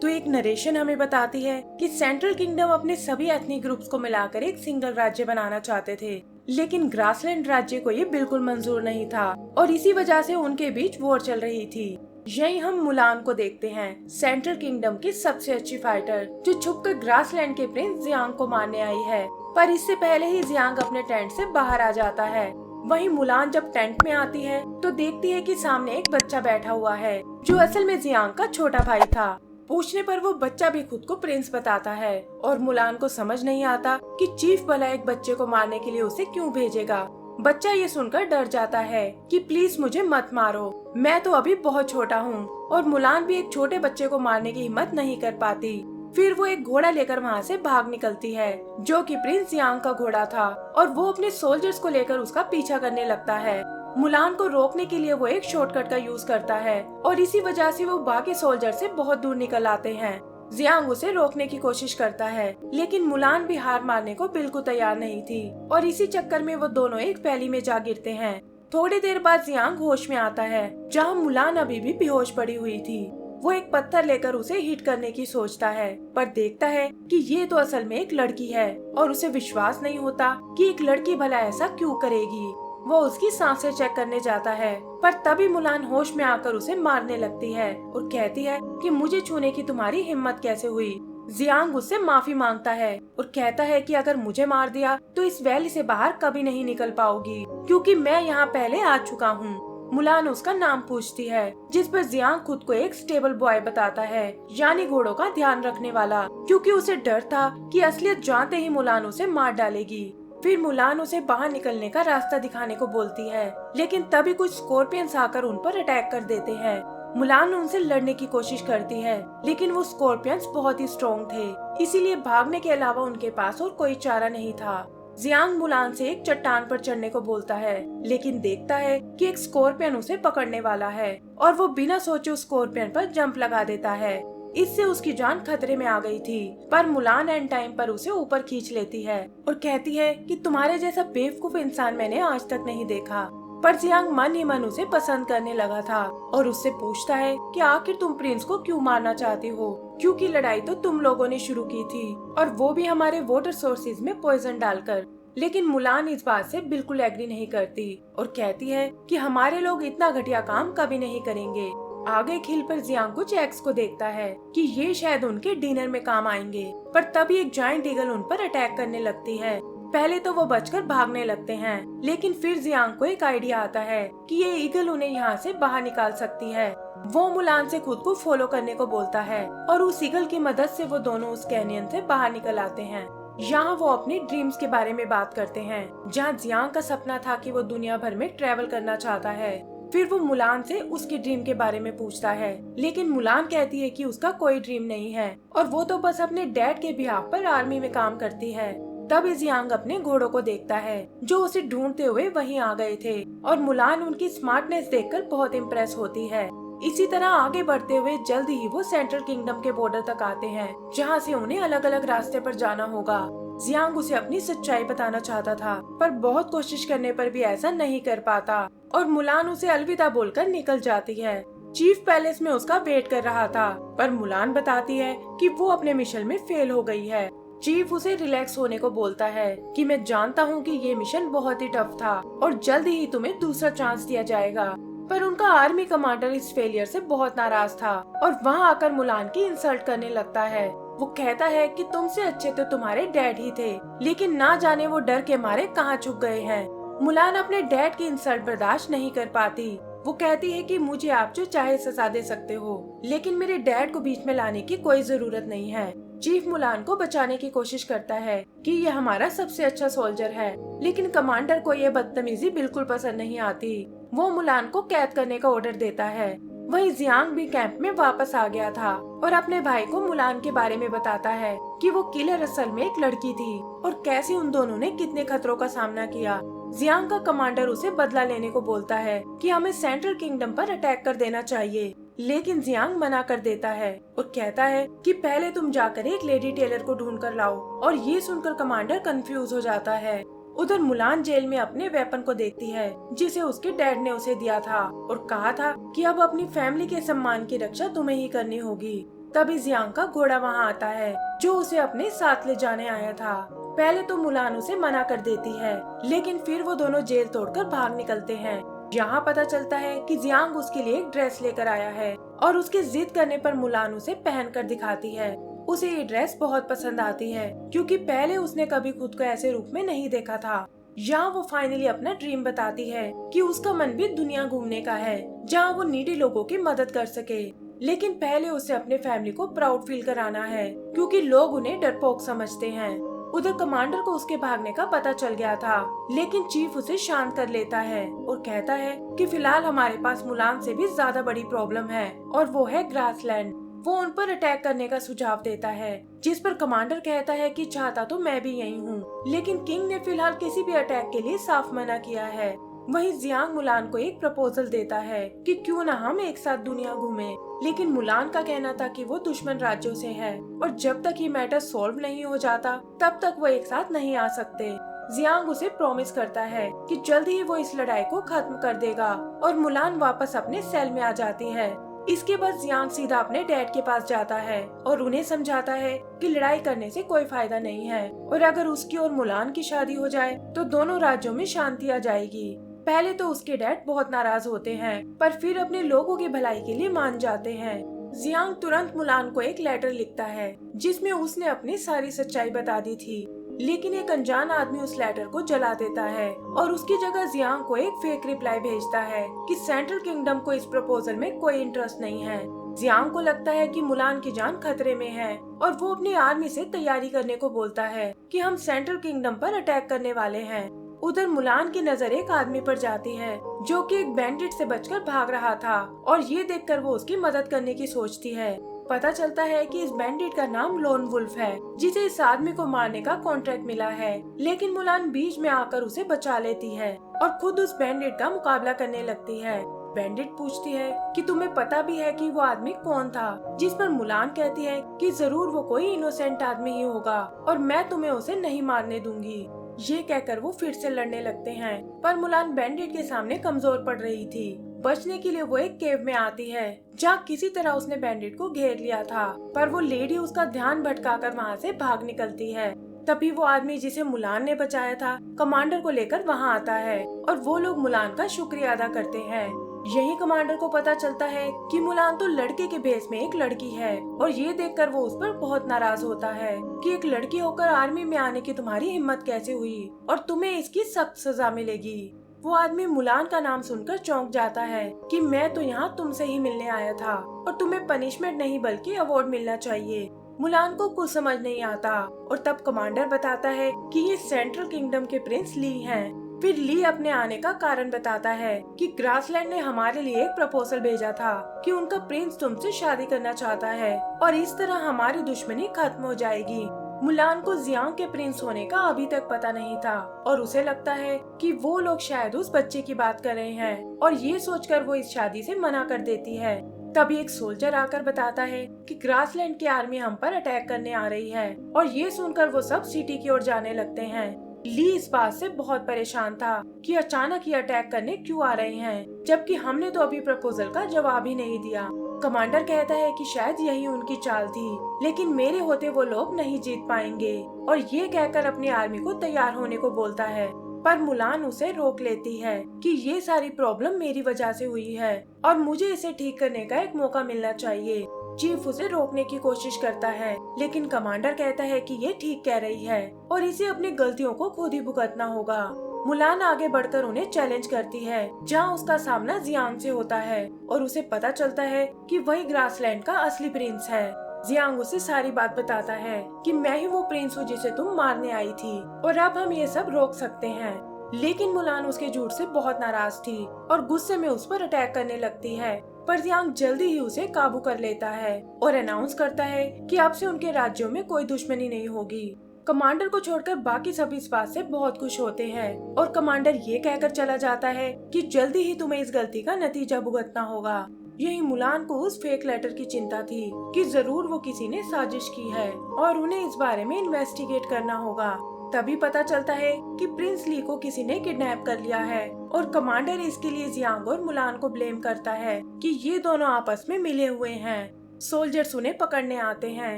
तो एक नरेशन हमें बताती है कि सेंट्रल किंगडम अपने सभी एथनिक ग्रुप्स को मिलाकर एक सिंगल राज्य बनाना चाहते थे, लेकिन ग्रासलैंड राज्य को ये बिल्कुल मंजूर नहीं था और इसी वजह से उनके बीच वॉर चल रही थी। यही हम मुलान को देखते हैं, सेंट्रल किंगडम की सबसे अच्छी फाइटर जो छुपकर ग्रासलैंड के प्रिंस जियांग को मारने आई है, पर इससे पहले ही जियांग अपने टेंट से बाहर आ जाता है। वहीं मुलान जब टेंट में आती है तो देखती है कि सामने एक बच्चा बैठा हुआ है जो असल में जियांग का छोटा भाई था। पूछने पर वो बच्चा भी खुद को प्रिंस बताता है और मुलान को समझ नहीं आता कि चीफ भला एक बच्चे को मारने के लिए उसे क्यों भेजेगा। बच्चा ये सुनकर डर जाता है कि प्लीज मुझे मत मारो, मैं तो अभी बहुत छोटा हूँ। और मुलान भी एक छोटे बच्चे को मारने की हिम्मत नहीं कर पाती। फिर वो एक घोड़ा लेकर वहाँ से भाग निकलती है जो कि प्रिंस जियांग का घोड़ा था और वो अपने सोल्जर्स को लेकर उसका पीछा करने लगता है। मुलान को रोकने के लिए वो एक शॉर्टकट का यूज करता है और इसी वजह से वो बाकी सोल्जर से बहुत दूर निकल आते हैं। जियांग उसे रोकने की कोशिश करता है, लेकिन मुलान भी हार मानने को बिल्कुल तैयार नहीं थी और इसी चक्कर में वो दोनों एक पैली में जा गिरते हैं। थोड़ी देर बाद जियांग होश में आता है जहाँ मुलान अभी भी बेहोश पड़ी हुई थी। वो एक पत्थर लेकर उसे हिट करने की सोचता है, पर देखता है कि ये तो असल में एक लड़की है और उसे विश्वास नहीं होता कि एक लड़की भला ऐसा क्यों करेगी। वो उसकी सांसें चेक करने जाता है, पर तभी मुलान होश में आकर उसे मारने लगती है और कहती है कि मुझे छूने की तुम्हारी हिम्मत कैसे हुई। जियांग उससे माफी मांगता है और कहता है कि अगर मुझे मार दिया तो इस वैली से बाहर कभी नहीं निकल पाओगी, क्योंकि मैं यहाँ पहले आ चुका हूँ। मुलान उसका नाम पूछती है, जिस पर जियांग खुद को एक स्टेबल बॉय बताता है, यानी घोड़ों का ध्यान रखने वाला, क्योंकि उसे डर था कि असलियत जानते ही मुलान उसे मार डालेगी। फिर मुलान उसे बाहर निकलने का रास्ता दिखाने को बोलती है, लेकिन तभी कुछ स्कॉर्पियंस आकर उन पर अटैक कर देते हैं। मुलान उनसे लड़ने की कोशिश करती है, लेकिन वो स्कॉर्पियंस बहुत ही स्ट्रॉन्ग थे, इसीलिए भागने के अलावा उनके पास और कोई चारा नहीं था। जियांग मुलान से एक चट्टान पर चढ़ने को बोलता है, लेकिन देखता है कि एक स्कॉर्पियन उसे पकड़ने वाला है और वो बिना सोचे उस स्कॉर्पियन पर जंप लगा देता है। इससे उसकी जान खतरे में आ गई थी, पर मुलान एंड टाइम पर उसे ऊपर खींच लेती है और कहती है कि तुम्हारे जैसा बेवकूफ इंसान मैंने आज तक नहीं देखा। पर जियांग मन ही मन उसे पसंद करने लगा था और उससे पूछता है कि आखिर तुम प्रिंस को क्यों मारना चाहती हो, क्योंकि लड़ाई तो तुम लोगों ने शुरू की थी और वो भी हमारे वाटर सोर्सेज में पॉइजन डालकर। लेकिन मुलान इस बात से बिल्कुल एग्री नहीं करती और कहती है कि हमारे लोग इतना घटिया काम कभी नहीं करेंगे। आगे खिल पर जियांग कुछ एग्स को देखता है कि ये शायद उनके डिनर में काम आएंगे, पर तभी एक जायंट ईगल उन पर अटैक करने लगती है। पहले तो वो बचकर भागने लगते हैं, लेकिन फिर जियांग को एक आइडिया आता है कि ये ईगल उन्हें यहाँ से बाहर निकाल सकती है। वो मुलान से खुद को फॉलो करने को बोलता है और उस ईगल की मदद से वो दोनों उस कैनियन से बाहर निकल आते हैं। यहाँ वो अपने ड्रीम्स के बारे में बात करते हैं, जहाँ जियांग का सपना था कि वो दुनिया भर में ट्रेवल करना चाहता है। फिर वो मुलान से उसके ड्रीम के बारे में पूछता है, लेकिन मुलान कहती है कि उसका कोई ड्रीम नहीं है और वो तो बस अपने डैड के बिहाफ पर आर्मी में काम करती है। तब जियांग अपने घोड़ों को देखता है जो उसे ढूंढते हुए वहीं आ गए थे और मुलान उनकी स्मार्टनेस देखकर बहुत इम्प्रेस होती है। इसी तरह आगे बढ़ते हुए जल्द ही वो सेंट्रल किंगडम के बॉर्डर तक आते हैं, जहाँ से उन्हें अलग अलग रास्ते पर जाना होगा। जियांग उसे अपनी सच्चाई बताना चाहता था, पर बहुत कोशिश करने पर भी ऐसा नहीं कर पाता और मुलान उसे अलविदा बोलकर निकल जाती है। चीफ पैलेस में उसका वेट कर रहा था, पर मुलान बताती है कि वो अपने मिशन में फेल हो गई है। चीफ उसे रिलैक्स होने को बोलता है कि मैं जानता हूँ कि ये मिशन बहुत ही टफ था और जल्द ही तुम्हें दूसरा चांस दिया जाएगा। पर उनका आर्मी कमांडर इस फेलियर से बहुत नाराज था और वहाँ आकर मुलान की इंसल्ट करने लगता है। वो कहता है कि तुमसे अच्छे तो तुम्हारे डैड ही थे, लेकिन ना जाने वो डर के मारे कहाँ छुप गए हैं। मुलान अपने डैड की इंसल्ट बर्दाश्त नहीं कर पाती। वो कहती है कि मुझे आप जो चाहे सजा दे सकते हो, लेकिन मेरे डैड को बीच में लाने की कोई जरूरत नहीं है। चीफ मुलान को बचाने की कोशिश करता है कि ये हमारा सबसे अच्छा सोल्जर है, लेकिन कमांडर को ये बदतमीजी बिल्कुल पसंद नहीं आती। वो मुलान को कैद करने का ऑर्डर देता है। वहीं जियांग भी कैंप में वापस आ गया था और अपने भाई को मुलान के बारे में बताता है कि वो किलर असल में एक लड़की थी और कैसे उन दोनों ने कितने खतरों का सामना किया। जियांग का कमांडर उसे बदला लेने को बोलता है कि हमें सेंट्रल किंगडम पर अटैक कर देना चाहिए, लेकिन जियांग मना कर देता है और कहता है कि पहले तुम जाकर एक लेडी टेलर को ढूंढ कर लाओ। और ये सुनकर कमांडर कंफ्यूज हो जाता है। उधर मुलान जेल में अपने वेपन को देखती है जिसे उसके डैड ने उसे दिया था और कहा था कि अब अपनी फैमिली के सम्मान की रक्षा तुम्हें ही करनी होगी। तभी जियांग का घोड़ा वहाँ आता है जो उसे अपने साथ ले जाने आया था। पहले तो मुलान उसे मना कर देती है, लेकिन फिर वो दोनों जेल तोड़कर भाग निकलते हैं। यहाँ पता चलता है कि जियांग उसके लिए एक ड्रेस लेकर आया है और उसके जिद करने पर मुलान उसे पहन कर दिखाती है। उसे ये ड्रेस बहुत पसंद आती है क्योंकि पहले उसने कभी खुद को ऐसे रूप में नहीं देखा था। यहाँ वो फाइनली अपना ड्रीम बताती है कि उसका मन भी दुनिया घूमने का है जहाँ वो नीडी लोगों की मदद कर सके। लेकिन पहले उसे अपने फैमिली को प्राउड फील कराना है क्योंकि लोग उन्हें डरपोक समझते हैं। उधर कमांडर को उसके भागने का पता चल गया था, लेकिन चीफ उसे शांत कर लेता है और कहता है कि फिलहाल हमारे पास मुलान से भी ज्यादा बड़ी प्रॉब्लम है और वो है ग्रासलैंड। वो उन पर अटैक करने का सुझाव देता है, जिस पर कमांडर कहता है कि चाहता तो मैं भी यही हूँ, लेकिन किंग ने फिलहाल किसी भी अटैक के लिए साफ मना किया है। वहीं जियांग मुलान को एक प्रपोजल देता है कि क्यों ना हम एक साथ दुनिया घूमें, लेकिन मुलान का कहना था कि वो दुश्मन राज्यों से है और जब तक ये मैटर सॉल्व नहीं हो जाता तब तक वो एक साथ नहीं आ सकते। जियांग उसे प्रॉमिस करता है कि जल्द ही वो इस लड़ाई को खत्म कर देगा और मुलान वापस अपने सेल में आ जाती है। इसके बाद जियांग सीधा अपने डैड के पास जाता है और उन्हें समझाता है कि लड़ाई करने से कोई फायदा नहीं है और अगर उसकी और मुलान की शादी हो जाए तो दोनों राज्यों में शांति आ जाएगी। पहले तो उसके डैड बहुत नाराज होते हैं, पर फिर अपने लोगों की भलाई के लिए मान जाते हैं। जियांग तुरंत मुलान को एक लेटर लिखता है जिसमें उसने अपनी सारी सच्चाई बता दी थी, लेकिन एक अनजान आदमी उस लेटर को जला देता है और उसकी जगह जियांग को एक फेक रिप्लाई भेजता है कि सेंट्रल किंगडम को इस प्रपोजल में कोई इंटरेस्ट नहीं है। जियांग को लगता है कि मुलान की जान खतरे में है और वो अपनी आर्मी से तैयारी करने को बोलता है कि हम सेंट्रल किंगडम पर अटैक करने वाले हैं। उधर मुलान की नजर एक आदमी पर जाती है जो कि एक बैंडिट से बचकर भाग रहा था और ये देखकर वो उसकी मदद करने की सोचती है। पता चलता है कि इस बैंडिट का नाम लोन वुल्फ है जिसे इस आदमी को मारने का कॉन्ट्रैक्ट मिला है, लेकिन मुलान बीच में आकर उसे बचा लेती है और खुद उस बैंडिट का मुकाबला करने लगती है। बैंडिट पूछती है कि तुम्हें पता भी है कि वो आदमी कौन था, जिस पर मुलान कहती है कि जरूर वो कोई इनोसेंट आदमी ही होगा और मैं तुम्हें उसे नहीं मारने दूंगी। ये कहकर वो फिर से लड़ने लगते हैं, पर मुलान बैंडिट के सामने कमजोर पड़ रही थी। बचने के लिए वो एक केव में आती है जहाँ किसी तरह उसने बैंडिट को घेर लिया था, पर वो लेडी उसका ध्यान भटकाकर वहाँ से भाग निकलती है। तभी वो आदमी जिसे मुलान ने बचाया था कमांडर को लेकर वहाँ आता है और वो लोग मुलान का शुक्रिया अदा करते हैं। यही कमांडर को पता चलता है कि मुलान तो लड़के के भेष में एक लड़की है और ये देखकर वो उस पर बहुत नाराज होता है कि एक लड़की होकर आर्मी में आने की तुम्हारी हिम्मत कैसे हुई और तुम्हें इसकी सख्त सजा मिलेगी। वो आदमी मुलान का नाम सुनकर चौंक जाता है कि मैं तो यहाँ तुमसे ही मिलने आया था और तुम्हें पनिशमेंट नहीं बल्कि अवार्ड मिलना चाहिए। मुलान को कुछ समझ नहीं आता और तब कमांडर बताता है कि ये सेंट्रल किंगडम के प्रिंस ली हैं। फिर ली अपने आने का कारण बताता है कि ग्रासलैंड ने हमारे लिए एक प्रपोजल भेजा था कि उनका प्रिंस तुमसे शादी करना चाहता है और इस तरह हमारी दुश्मनी खत्म हो जाएगी। मुलान को जियांग के प्रिंस होने का अभी तक पता नहीं था और उसे लगता है कि वो लोग शायद उस बच्चे की बात कर रहे हैं और ये सोचकर वो इस शादी से मना कर देती है। तभी एक सोल्जर आकर बताता है कि ग्रासलैंड की आर्मी हम पर अटैक करने आ रही है और ये सुनकर वो सब सिटी की ओर जाने लगते हैं। ली इस बात से बहुत परेशान था कि अचानक ये अटैक करने क्यों आ रहे हैं, जबकि हमने तो अभी प्रपोजल का जवाब ही नहीं दिया। कमांडर कहता है कि शायद यही उनकी चाल थी, लेकिन मेरे होते वो लोग नहीं जीत पाएंगे और ये कहकर अपनी आर्मी को तैयार होने को बोलता है, पर मुलान उसे रोक लेती है कि ये सारी प्रॉब्लम मेरी वजह से हुई है और मुझे इसे ठीक करने का एक मौका मिलना चाहिए। चीफ उसे रोकने की कोशिश करता है, लेकिन कमांडर कहता है कि ये ठीक कह रही है और इसे अपनी गलतियों को खुद ही भुगतना होगा। मुलान आगे बढ़कर उन्हें चैलेंज करती है, जहां उसका सामना जियांग से होता है और उसे पता चलता है कि वही ग्रासलैंड का असली प्रिंस है। जियांग उसे सारी बात बताता है कि मैं ही वो प्रिंस हूँ जिसे तुम मारने आई थी और अब हम ये सब रोक सकते हैं। लेकिन मुलान उसके झूठ से बहुत नाराज थी और गुस्से में उस पर अटैक करने लगती है, पर जियांग जल्दी ही उसे काबू कर लेता है और अनाउंस करता है कि अब से उनके राज्यों में कोई दुश्मनी नहीं होगी। कमांडर को छोड़कर बाकी सभी इस बात से बहुत खुश होते हैं और कमांडर ये कहकर चला जाता है कि जल्दी ही तुम्हें इस गलती का नतीजा भुगतना होगा। यही मुलान को उस फेक लेटर की चिंता थी कि जरूर वो किसी ने साजिश की है और उन्हें इस बारे में इन्वेस्टिगेट करना होगा। तभी पता चलता है कि प्रिंस ली को किसी ने किडनैप कर लिया है और कमांडर इसके लिए जियांग और मुलान को ब्लेम करता है कि ये दोनों आपस में मिले हुए हैं। सोल्जर्स उन्हें पकड़ने आते हैं,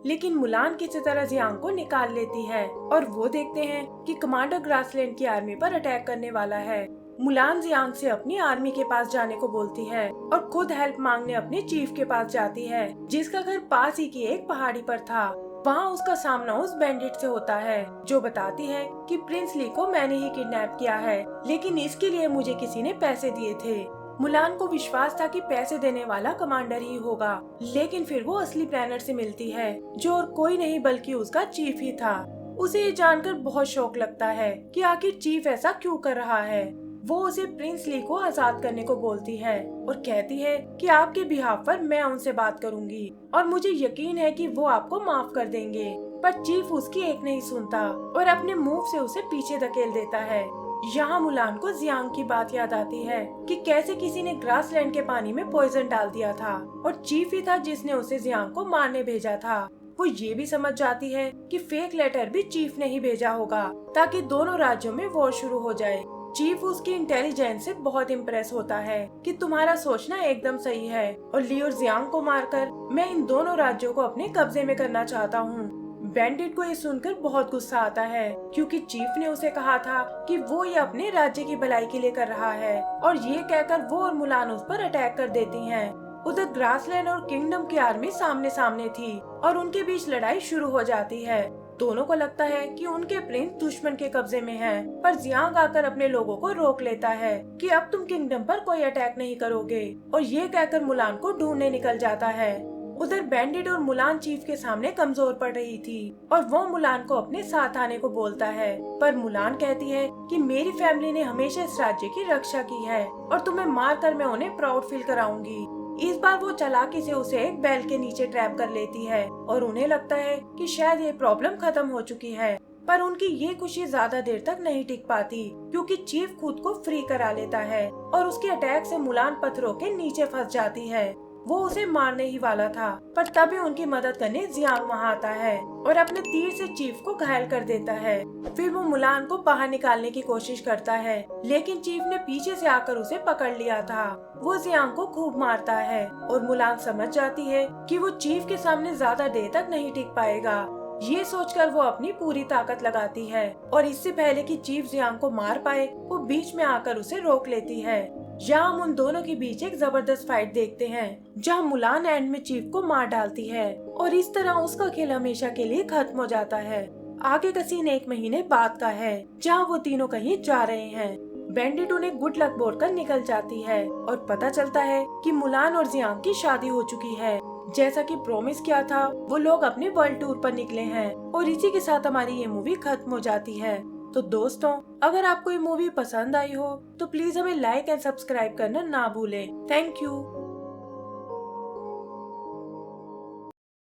लेकिन मुलान किसी तरह जियांग को निकाल लेती है और वो देखते हैं कि कमांडर ग्रासलैंड की आर्मी पर अटैक करने वाला है। मुलान जियांग से अपनी आर्मी के पास जाने को बोलती है और खुद हेल्प मांगने अपने चीफ के पास जाती है, जिसका घर पास ही की एक पहाड़ी पर था। वहाँ उसका सामना उस बैंडिट से होता है जो बताती है कि प्रिंस ली को मैंने ही किडनैप किया है, लेकिन इसके लिए मुझे किसी ने पैसे दिए थे। मुलान को विश्वास था कि पैसे देने वाला कमांडर ही होगा, लेकिन फिर वो असली प्लानर से मिलती है जो और कोई नहीं बल्कि उसका चीफ ही था। उसे ये जानकर बहुत शौक लगता है कि आखिर चीफ ऐसा क्यों कर रहा है। वो उसे प्रिंस ली को आजाद करने को बोलती है और कहती है कि आपके बिहाफ पर मैं उनसे बात करूंगी और मुझे यकीन है कि वो आपको माफ कर देंगे। पर चीफ उसकी एक नहीं सुनता और अपने मूव से उसे पीछे धकेल देता है। यहाँ मुलान को जियांग की बात याद आती है कि कैसे किसी ने ग्रासलैंड के पानी में पॉइजन डाल दिया था और चीफ ही था जिसने उसे जियांग को मारने भेजा था। वो ये भी समझ जाती है कि फेक लेटर भी चीफ ने ही भेजा होगा ताकि दोनों राज्यों में वॉर शुरू हो जाए। चीफ उसकी इंटेलिजेंस से बहुत इम्प्रेस होता है कि तुम्हारा सोचना एकदम सही है और ली और जियांग को मारकर मैं इन दोनों राज्यों को अपने कब्जे में करना चाहता हूँ। बैंडिट को ये सुनकर बहुत गुस्सा आता है क्योंकि चीफ ने उसे कहा था कि वो ये अपने राज्य की भलाई के लिए कर रहा है और ये कहकर वो और मुलान उस पर अटैक कर देती हैं। उधर ग्रासलैंड और किंगडम की आर्मी सामने सामने थी और उनके बीच लड़ाई शुरू हो जाती है। दोनों को लगता है कि उनके प्रिंस दुश्मन के कब्जे में हैं, पर जियांग आकर अपने लोगों को रोक लेता है कि अब तुम किंगडम पर कोई अटैक नहीं करोगे और ये कहकर मुलान को ढूंढने निकल जाता है। उधर बैंडिट और मुलान चीफ के सामने कमजोर पड़ रही थी और वो मुलान को अपने साथ आने को बोलता है, पर मुलान कहती है कि मेरी फैमिली ने हमेशा इस राज्य की रक्षा की है और तुम्हें मार कर मैं उन्हें प्राउड फील कराऊंगी। इस बार वो चालाकी से उसे एक बैल के नीचे ट्रैप कर लेती है और उन्हें लगता है कि शायद ये प्रॉब्लम खत्म हो चुकी है, पर उनकी ये खुशी ज्यादा देर तक नहीं टिक पाती क्योंकि चीफ खुद को फ्री करा लेता है और उसके अटैक से मुलान पत्थरों के नीचे फंस जाती है। वो उसे मारने ही वाला था, पर तभी उनकी मदद करने जियांग वहाँ आता है और अपने तीर से चीफ को घायल कर देता है। फिर वो मुलान को बाहर निकालने की कोशिश करता है, लेकिन चीफ ने पीछे से आकर उसे पकड़ लिया था। वो जियांग को खूब मारता है और मुलान समझ जाती है कि वो चीफ के सामने ज्यादा देर तक नहीं टिक पाएगा। ये सोचकर वो अपनी पूरी ताकत लगाती है और इससे पहले कि चीफ जियांग को मार पाए वो बीच में आकर उसे रोक लेती है। यहाँ हम उन दोनों के बीच एक जबरदस्त फाइट देखते हैं जहाँ मुलान एंड में चीफ को मार डालती है और इस तरह उसका खेल हमेशा के लिए खत्म हो जाता है। आगे का सीन 1 महीने बाद का है जहाँ वो तीनों कहीं जा रहे हैं। बैंडिट उन्हें गुड लक बोलकर निकल जाती है और पता चलता है कि मुलान और जियांग की शादी हो चुकी है। जैसा कि प्रॉमिस किया था वो लोग अपने वर्ल्ड टूर पर निकले हैं और इसी के साथ हमारी ये मूवी खत्म हो जाती है। तो दोस्तों, अगर आपको ये मूवी पसंद आई हो तो प्लीज हमें लाइक एंड सब्सक्राइब करना ना भूलें। Thank you.